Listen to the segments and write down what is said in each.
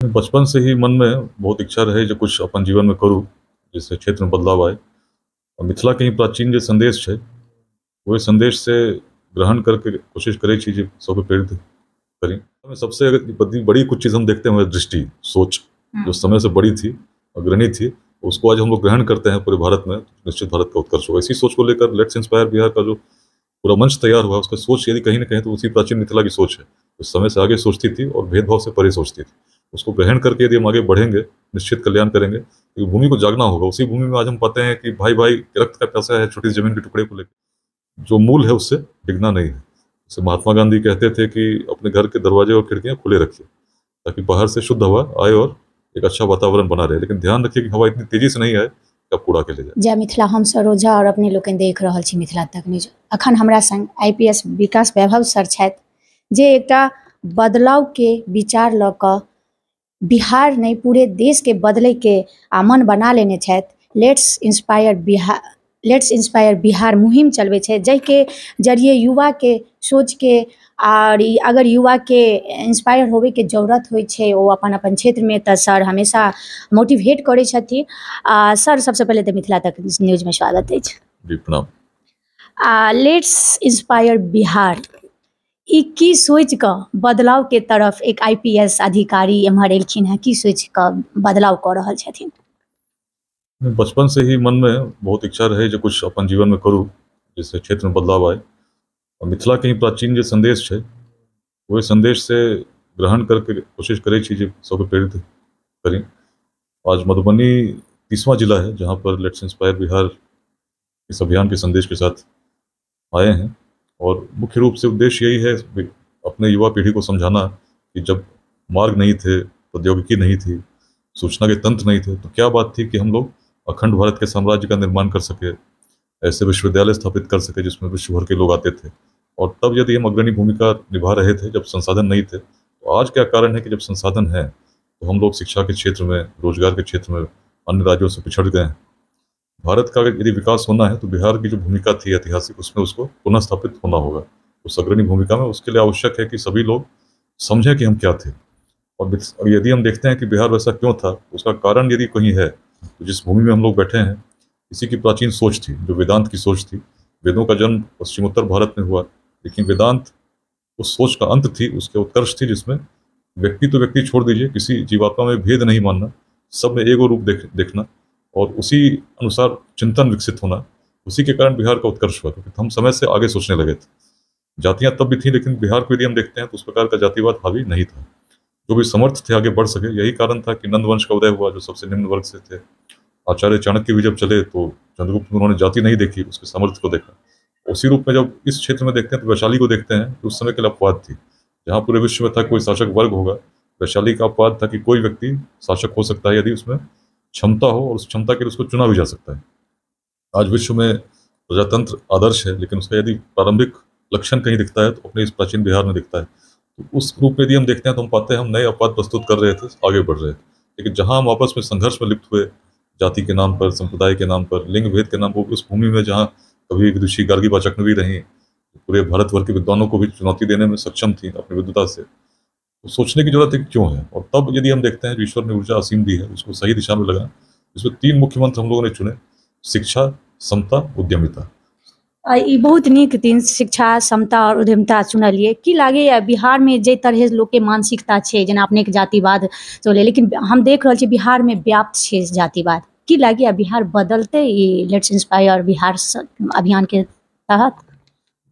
बचपन से ही मन में बहुत इच्छा रहे जो कुछ अपन जीवन में करूँ, जिससे क्षेत्र में बदलाव आए। और मिथिला के ही प्राचीन जो संदेश है, वही संदेश से ग्रहण करके कोशिश करे छी जे सबके प्रेरित करी। हमें सबसे अगर बड़ी बड़ी कुछ चीज़ हम देखते हैं, हमारी दृष्टि, सोच, जो समय से बड़ी थी, अग्रणी थी, उसको आज हम लोग ग्रहण करते हैं पूरे भारत में, निश्चित भारत का उत्कर्ष होगा। इसी सोच को लेकर लेट्स इंस्पायर बिहार का जो पूरा मंच तैयार हुआ, उसका सोच यदि कहीं न कहीं तो उसी प्राचीन मिथिला की सोच है। उस समय से आगे सोचती थी और भेदभाव से परे सोचती थी। उसको ग्रहण करके यदि हम आगे बढ़ेंगे, निश्चित कल्याण करेंगे। क्योंकि भूमि को जागना होगा। उसी भूमि में आज हम पाते हैं कि भाई-भाई रक्त का प्यासा है छोटी सी ज़मीन के टुकड़े को लेके। जो मूल है उससे डिगना नहीं है। जैसे महात्मा गांधी कहते थे कि अपने घर के दरवाजे और खिड़कियाँ खुले रखिए, ताकि बाहर से शुद्ध हवा आए और एक अच्छा वातावरण बना रहे। लेकिन ध्यान रखिए कि हवा इतनी तेजी से नहीं आए कि आपको उड़ा के ले जाए। जय मिथिला। हम सरोजा और अपने लोकनि देख रहल छी मिथिला तक न्यूज। अखन हमरा संग IPS विकास वैभव सर छथि, जे एकटा बदलाव के विचार लऽ कऽ बिहार नहीं पूरे देश के बदले के मन बना लेने छथि। लेट्स इंस्पायर बिहार मुहिम चलबै छै, जाहिके जरिए युवा के सोच के और अगर युवा के इंस्पायर होवे के जरूरत होइ छै ओ अपन अपन क्षेत्र में, तो सर हमेशा मोटिवेट करै छथिन। सर सबसे पहले तो मिथिला तक न्यूज में स्वागत है। जी प्रणाम। लेट्स इंस्पायर बिहार ई की सोच कऽ बदलाव के तरफ एक IPS अधिकारी एम्हर एलखिन हैं, की सोच कऽ बदलाव कऽ रहल छथिन? बचपन से ही मन में बहुत इच्छा रहे जो कुछ अपन जीवन में करूँ, जिससे क्षेत्र में बदलाव आए। और मिथिला के ही प्राचीन जो संदेश है, वही संदेश से ग्रहण करके कोशिश करे छी जे सबके प्रेरित करी। आज मधुबनी 30वां जिला है जहाँ पर लेट्स इंस्पायर बिहार इस अभियान के संदेश के साथ आए हैं। और मुख्य रूप से उद्देश्य यही है अपने युवा पीढ़ी को समझाना कि जब मार्ग नहीं थे, प्रौद्योगिकी नहीं थी, सूचना के तंत्र नहीं थे, तो क्या बात थी कि हम लोग अखंड भारत के साम्राज्य का निर्माण कर सके, ऐसे विश्वविद्यालय स्थापित कर सके जिसमें विश्व भर के लोग आते थे। और तब यदि हम अग्रणी भूमिका निभा रहे थे जब संसाधन नहीं थे, तो आज क्या कारण है कि जब संसाधन है तो हम लोग शिक्षा के क्षेत्र में, रोजगार के क्षेत्र में अन्य राज्यों से पिछड़ गए हैं। भारत का यदि विकास होना है तो बिहार की जो भूमिका थी ऐतिहासिक, उसमें उसको पुनः स्थापित होना होगा। उस अग्रणी भूमिका में उसके लिए आवश्यक है कि सभी लोग समझें कि हम क्या थे। और यदि हम देखते हैं कि बिहार वैसा क्यों था, उसका कारण यदि कहीं है तो जिस भूमि में हम लोग बैठे हैं, इसी की प्राचीन सोच थी, जो वेदांत की सोच थी। वेदों का जन्म पश्चिमोत्तर भारत में हुआ, लेकिन वेदांत उस सोच का अंत थी, उसके उत्कर्ष थी, जिसमें व्यक्ति तो व्यक्ति छोड़ दीजिए, किसी जीवात्मा में भेद नहीं मानना, सब में एगो रूप देखना और उसी अनुसार चिंतन विकसित होना। उसी के कारण बिहार का उत्कर्ष हुआ, क्योंकि हम समय से आगे सोचने लगे थे। जातियां तब भी थी, लेकिन बिहार को यदि हम देखते हैं तो उस प्रकार का जातिवाद हावी नहीं था। जो भी समर्थ थे आगे बढ़ सके, यही कारण था कि नंद वंश का उदय हुआ, जो सबसे निम्न वर्ग से थे। आचार्य चाणक्य भी जब चले तो चंद्रगुप्त में उन्होंने जाति नहीं देखी, उसके सामर्थ्य को देखा। उसी रूप में जब इस क्षेत्र में देखते हैं तो वैशाली को देखते हैं, तो उस समय के लिए अपवाद थी, जहाँ पूरे विश्व में था कोई शासक वर्ग होगा, वैशाली का अपवाद था कि कोई व्यक्ति शासक हो सकता है यदि उसमें क्षमता हो, और उस क्षमता के लिए उसको चुना भी जा सकता है। आज विश्व में प्रजातंत्र आदर्श है, लेकिन उसका यदि प्रारंभिक लक्षण कहीं दिखता है तो अपने इस प्राचीन बिहार में दिखता है। तो उस रूप में यदि हम देखते हैं तो हम पाते हैं हम नए अपवाद प्रस्तुत कर रहे थे, आगे बढ़ रहे थे। लेकिन जहाँ हम आपस में संघर्ष में लिप्त हुए, जाति के नाम पर, संप्रदाय के नाम पर, लिंग भेद के नाम पर, उस भूमि में जहाँ कभी विदुषी गार्गी वाचक्नवी रही, पूरे भारतवर्ष के विद्वानों को भी चुनौती देने में सक्षम थी अपनी विद्वता से, तो सोचने की जरूरत है कि क्यों है। और तब यदि हम देखते हैं जो ईश्वर ने ऊर्जा असीम दी है, उसको सही दिशा में लगाना। इसमें 3 मुख्य मंत्र हम लोगों ने चुने: शिक्षा, समता, उद्यमिता। ई बहुत नीक 3 शिक्षा, समता और उद्यमिता चुनलिए। की लागैए बिहार में जे तरह लोग के मानसिकता छै, जेना अपने के जातिवाद चले, लेकिन हम देख रहल छी बिहार में व्याप्त छै जातिवाद। की लागैए बिहार बदलते ई लेट्स इंस्पायर बिहार अभियान के तहत?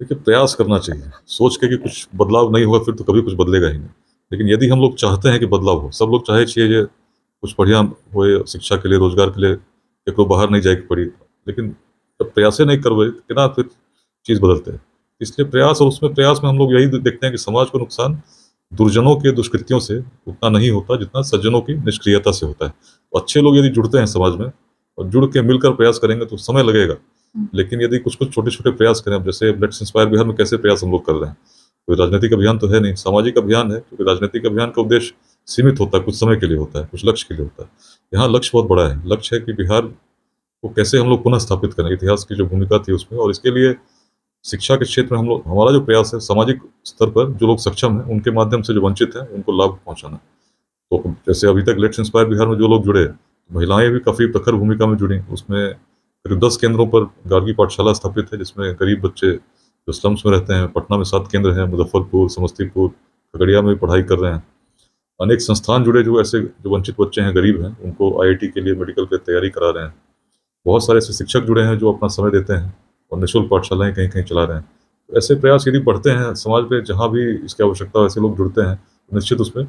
देखिए, प्रयास करना चाहिए। सोच के कि कुछ बदलाव नहीं होगा फिर तो कभी कुछ बदलेगा ही नहीं। लेकिन यदि हम लोग चाहते हैं कि बदलाव हो, सब लोग चाहे छिए जे कुछ बढ़िया होए, शिक्षा के लिए, रोजगार के लिए एको बाहर नहीं जाए के पड़ी, लेकिन जब प्रयासे नहीं करबे केना फिर चीज़ बदलते हैं। इसलिए प्रयास, और उसमें प्रयास में हम लोग यही देखते हैं कि समाज को नुकसान दुर्जनों के दुष्कृत्यों से उतना नहीं होता जितना सज्जनों की निष्क्रियता से होता है। तो अच्छे लोग यदि जुड़ते हैं समाज में और जुड़ के मिलकर प्रयास करेंगे तो समय लगेगा, लेकिन यदि कुछ कुछ छोटे छोटे प्रयास करें, अब जैसे लेट्स इंस्पायर बिहार में कैसे प्रयास हम लोग कर रहे हैं, कोई राजनीतिक अभियान तो है नहीं, सामाजिक अभियान है। क्योंकि राजनीतिक अभियान का उद्देश्य सीमित होता है, कुछ समय के लिए होता है, कुछ लक्ष्य के लिए होता है। यहाँ लक्ष्य बहुत बड़ा है। लक्ष्य है कि बिहार को कैसे हम लोग पुनः स्थापित करें, इतिहास की जो भूमिका थी उसमें। और इसके लिए शिक्षा के क्षेत्र में हम लोग, हमारा जो प्रयास है, सामाजिक स्तर पर जो लोग सक्षम हैं उनके माध्यम से जो वंचित हैं उनको लाभ पहुंचाना। तो जैसे अभी तक लेट्स इंस्पायर बिहार में जो लोग जुड़े, महिलाएं भी काफ़ी प्रखर भूमिका में जुड़ी। उसमें करीब 10 केंद्रों पर गार्गी पाठशाला स्थापित है, जिसमें गरीब बच्चे जो स्लम्स में रहते हैं, पटना में 7 केंद्र हैं, मुजफ्फरपुर, समस्तीपुर, खगड़िया में भी पढ़ाई कर रहे हैं। अनेक संस्थान जुड़े जो ऐसे जो वंचित बच्चे हैं, गरीब हैं, उनको आईआईटी के लिए, मेडिकल की तैयारी करा रहे हैं। बहुत सारे ऐसे शिक्षक जुड़े हैं जो अपना समय देते हैं और निःशुल्क पाठशालाएं कहीं कहीं चला रहे हैं। तो ऐसे प्रयास यदि बढ़ते हैं समाज में, जहाँ भी इसकी आवश्यकता हो ऐसे लोग जुड़ते हैं, तो निश्चित उसमें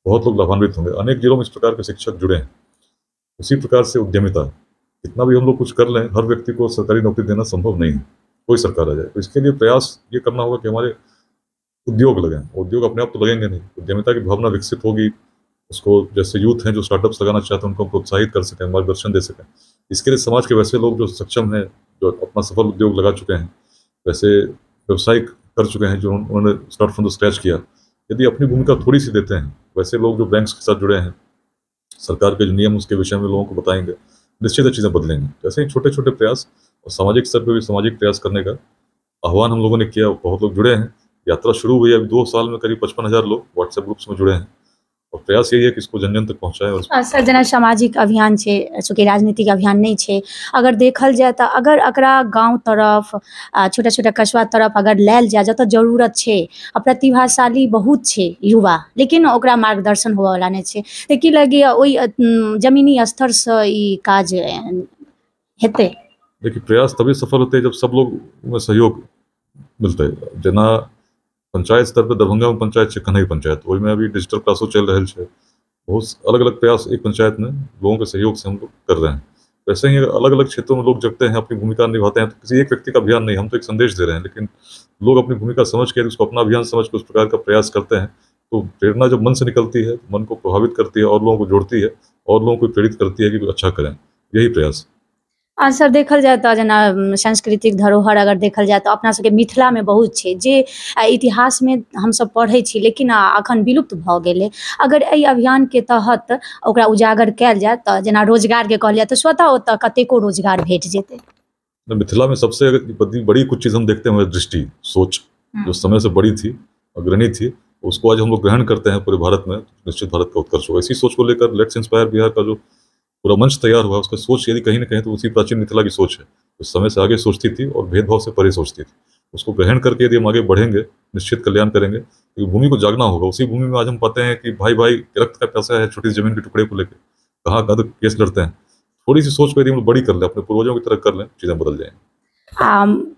बहुत लोग लाभान्वित होंगे। अनेक जिलों में इस प्रकार के शिक्षक जुड़े हैं। उसी प्रकार से उद्यमिता, कितना भी हम लोग कुछ कर लें, हर व्यक्ति को सरकारी नौकरी देना संभव नहीं है, कोई सरकार आ जाए। तो इसके लिए प्रयास ये करना होगा कि हमारे उद्योग लगें। उद्योग अपने आप तो लगेंगे नहीं, उद्यमिता की भावना विकसित होगी। उसको जैसे यूथ हैं जो स्टार्टअप्स लगाना चाहते हैं, उनको प्रोत्साहित कर सकें, मार्गदर्शन दे सकें। इसके लिए समाज के वैसे लोग जो सक्षम हैं, जो अपना सफल उद्योग लगा चुके हैं, वैसे व्यवसाय कर चुके हैं, जो उन्होंने स्टार्ट फ्रॉम द स्क्रैच किया, यदि अपनी भूमिका थोड़ी सी देते हैं, वैसे लोग जो बैंक्स के साथ जुड़े हैं, सरकार के जो नियम उसके विषय में लोगों को बताएंगे, निश्चित चीज़ें बदलेंगी। जैसे ही छोटे छोटे प्रयास और सामाजिक स्तर पर भी सामाजिक प्रयास करने का आह्वान हम लोगों ने किया, बहुत लोग जुड़े हैं। यात्रा शुरू हुई है, अभी 2 साल में करीब 55,000 लोग व्हाट्सएप ग्रुप्स में जुड़े हैं और प्रयास यही है कि इसको जन जन तक पहुँचाएं। और सर, जेना सामाजिक अभियान छै, चूँकि राजनीतिक अभियान नहीं छै, अगर देखल जाए तो अगर एकरा गाँव तरफ, छोटा छोटा कस्बा तरफ अगर लायल जाए, जतऽ जरूरत छै, आ प्रतिभाशाली बहुत छै युवा, लेकिन ओकरा मार्गदर्शन होबऽ वाला नहीं छै, तऽ की लगैए ओहि जमीनी स्तर से ई काज हेतै? देखिए, प्रयास तभी सफल होते हैं जब सब लोग में सहयोग मिलते हैं। जेना पंचायत स्तर पर दरभंगा में पंचायत छै, कन्हई पंचायत, ओहिमे अभी डिजिटल क्लासो चल रहा है। बहुत अलग अलग प्रयास एक पंचायत में लोगों के सहयोग से हम लोग कर रहे हैं। वैसे ही अलग अलग क्षेत्रों में लोग जगते हैं, अपनी भूमिका निभाते हैं। तो किसी एक व्यक्ति का अभियान नहीं, हम तो एक संदेश दे रहे हैं, लेकिन लोग अपनी भूमिका समझ के उसको अपना अभियान समझ के उस प्रकार का प्रयास करते हैं। तो प्रेरणा जब मन से निकलती है, मन को प्रभावित करती है और लोगों को जोड़ती है और लोगों को प्रेरित करती है कि कुछ अच्छा करें। यही प्रयास। सर, देखल जाए तो जेना सांस्कृतिक धरोहर अगर देखल जाए तो अपना सबके मिथिला में बहुत छै जे इतिहास में हम सब पढ़ै छी, लेकिन अखन विलुप्त भऽ गेलै। अगर एहि अभियान के तहत ओकरा उजागर कयल जाए तो जेना रोजगार के कहल जाए तो स्वतः ओतऽ कतेको रोजगार भेट जेतै। मिथिला में सबसे बड़ी कुछ चीज़ हम देखते हैं, दृष्टि, सोच जो समय से बड़ी थी, अग्रणी थी, उसको आज हम लोग ग्रहण करते हैं पूरे भारत में, निश्चित भारत का उत्कर्ष होगा। इसी सोच को लेकर लेट्स इंस्पायर बिहार का जो पूरा मंच तैयार हुआ, उसका सोच यदि कहीं ना कहीं तो उसी प्राचीन मिथिला की सोच है। उस समय से आगे सोचती थी और भेदभाव से परे सोचती थी। उसको ग्रहण करके यदि हम आगे बढ़ेंगे, निश्चित कल्याण करेंगे। क्योंकि भूमि को जागना होगा। उसी भूमि में आज हम पाते हैं कि भाई भाई रक्त का प्यासा है, छोटी सी जमीन के टुकड़े को लेकर कहाँ कद केस लड़ते हैं। थोड़ी सी सोच को यदि हम बड़ी कर लें, अपने पूर्वजों की तरह कर लें, चीज़ें बदल जाएंगी।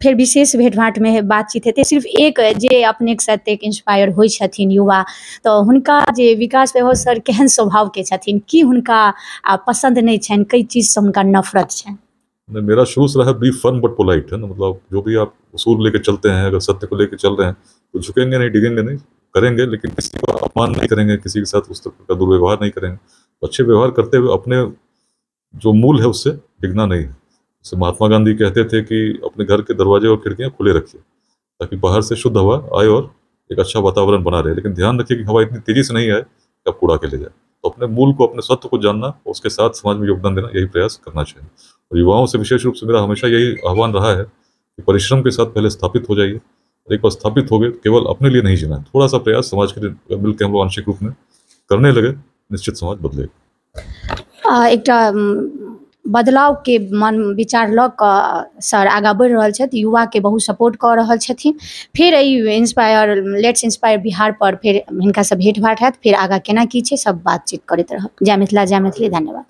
फिर विशेष भेंट-घाट में बातचीत हेतै। सिर्फ एक जे अपनेक साथ एक इंस्पायर होइ छथिन युवा, तो हुनका जे विकास वैभव सर केहन स्वभाव के छथिन, की हुनका पसंद नहीं छनि, कई चीज से हुनका नफरत छनि? मेरा शुरू से रहा बी फर्म बट पोलाइट, है ना। मतलब जो भी आप उसूल लेके चलते हैं, अगर सत्य को लेके चल रहे हैं तो झुकेंगे नहीं, डिगेंगे नहीं, करेंगे, लेकिन किसी का अपमान नहीं करेंगे, किसी के साथ उस तरह का दुर्व्यवहार नहीं करेंगे। अच्छे व्यवहार करते हुए अपने जो मूल है उससे डिगना नहीं है। जैसे महात्मा गांधी कहते थे कि अपने घर के दरवाजे और खिड़कियां खुले रखिए ताकि बाहर से शुद्ध हवा आए और एक अच्छा वातावरण बना रहे, लेकिन ध्यान रखिए कि हवा इतनी तेजी से नहीं आए कि आप कूड़ा के ले जाए। तो अपने मूल को, अपने सत्य को जानना, उसके साथ समाज में योगदान देना, यही प्रयास करना चाहिए। और युवाओं से विशेष रूप से मेरा हमेशा यही आह्वान रहा है कि परिश्रम के साथ पहले स्थापित हो जाइए, और एक बार स्थापित हो गए केवल अपने लिए नहीं जीना, थोड़ा सा प्रयास समाज के लिए मिलकर हम लोग आंशिक रूप में करने लगे, निश्चित समाज बदलेगा। एकटा बदलाव के मन विचार लऽ कऽ सर आगाँ बढ़ि रहल छथि, युवा के बहुत सपोर्ट कऽ रहल छथिन। फिर इंस्पायर लेट्स इंस्पायर बिहार पर फिर हिनका से भेंट घाट हैत, फिर आगाँ केना की छै सब बातचीत करैत रहब। जय मिथिला, जय मैथिली, धन्यवाद।